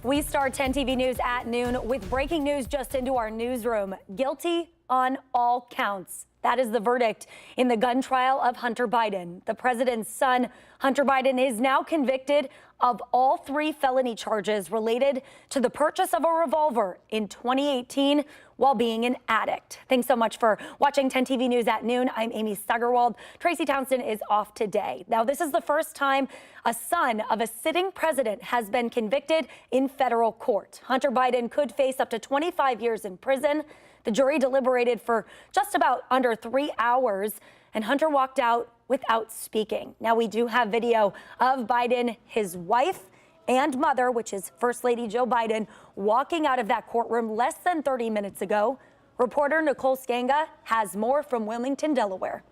We start 10 TV News at noon with breaking news just into our newsroom. Guilty on all counts. That is the verdict in the gun trial of Hunter Biden. The president's son, Hunter Biden, is now convicted of all 3 felony charges related to the purchase of a revolver in 2018 while being an addict. Thanks so much for watching 10 TV News at noon. I'm Amy Steigerwald. Tracy Townsend is off today. Now, this is the first time a son of a sitting president has been convicted in federal court. Hunter Biden could face up to 25 years in prison. The jury deliberated for just about under 3 hours, and Hunter walked out without speaking. Now, we do have video of Biden, his wife and mother, which is First Lady Joe Biden, walking out of that courtroom less than 30 minutes ago. Reporter Nicole Skanga has more from Wilmington, Delaware.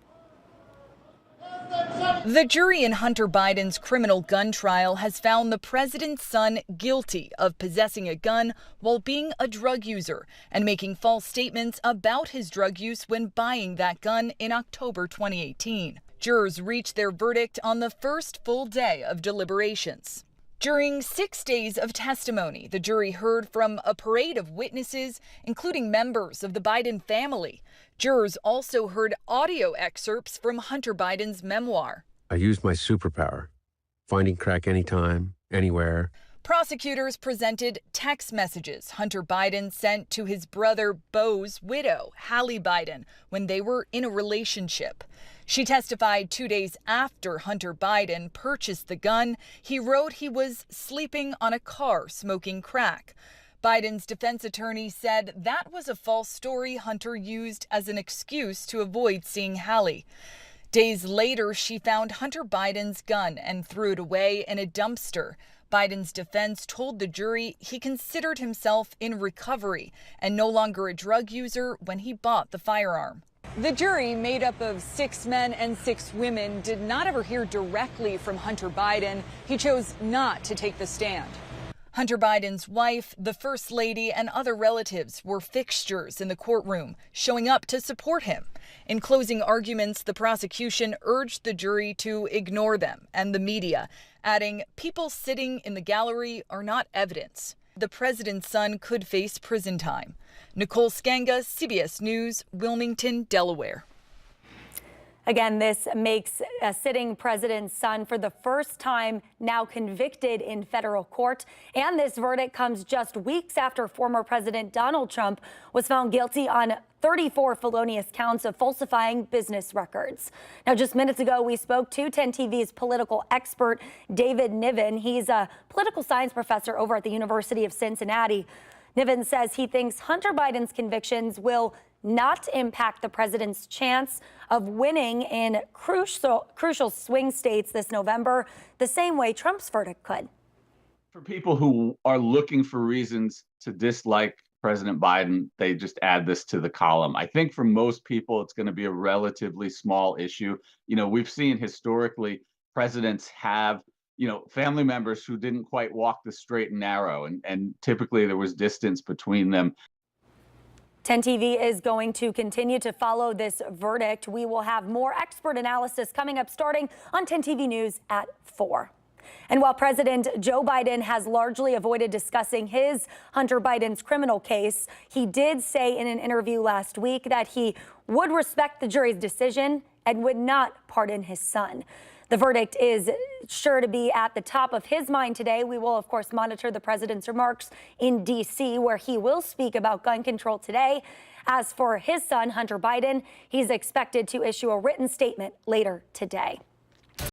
The jury in Hunter Biden's criminal gun trial has found the president's son guilty of possessing a gun while being a drug user and making false statements about his drug use when buying that gun in October 2018. Jurors reached their verdict on the first full day of deliberations. During 6 days of testimony, the jury heard from a parade of witnesses, including members of the Biden family. Jurors also heard audio excerpts from Hunter Biden's memoir. I used my superpower, finding crack anytime, anywhere. Prosecutors presented text messages Hunter Biden sent to his brother Beau's widow, Hallie Biden, when they were in a relationship. She testified 2 days after Hunter Biden purchased the gun. He wrote he was sleeping on a car smoking crack. Biden's defense attorney said that was a false story Hunter used as an excuse to avoid seeing Hallie. Days later, she found Hunter Biden's gun and threw it away in a dumpster. Biden's defense told the jury he considered himself in recovery and no longer a drug user when he bought the firearm. The jury, made up of 6 men and 6 women, did not ever hear directly from Hunter Biden. He chose not to take the stand. Hunter Biden's wife, the First Lady, and other relatives were fixtures in the courtroom, showing up to support him. In closing arguments, the prosecution urged the jury to ignore them and the media, adding, "People sitting in the gallery are not evidence." The president's son could face prison time. Nicole Skanga, CBS News, Wilmington, Delaware. Again, this makes a sitting president's son for the first time now convicted in federal court. And this verdict comes just weeks after former President Donald Trump was found guilty on 34 felonious counts of falsifying business records. Now, just minutes ago, we spoke to 10 TV's political expert, David Niven. He's a political science professor over at the University of Cincinnati. Niven says he thinks Hunter Biden's convictions will not impact the president's chance of winning in crucial swing states this November, the same way Trump's verdict could. For people who are looking for reasons to dislike President Biden, they just add this to the column. I think for most people, it's going to be a relatively small issue. You know, we've seen historically presidents have, family members who didn't quite walk the straight and narrow, and typically there was distance between them. 10 TV is going to continue to follow this verdict. We will have more expert analysis coming up starting on 10 TV News at 4. And while President Joe Biden has largely avoided discussing his Hunter Biden's criminal case, he did say in an interview last week that he would respect the jury's decision and would not pardon his son. The verdict is sure to be at the top of his mind today. We will, of course, monitor the president's remarks in D.C., where he will speak about gun control today. As for his son, Hunter Biden, he's expected to issue a written statement later today.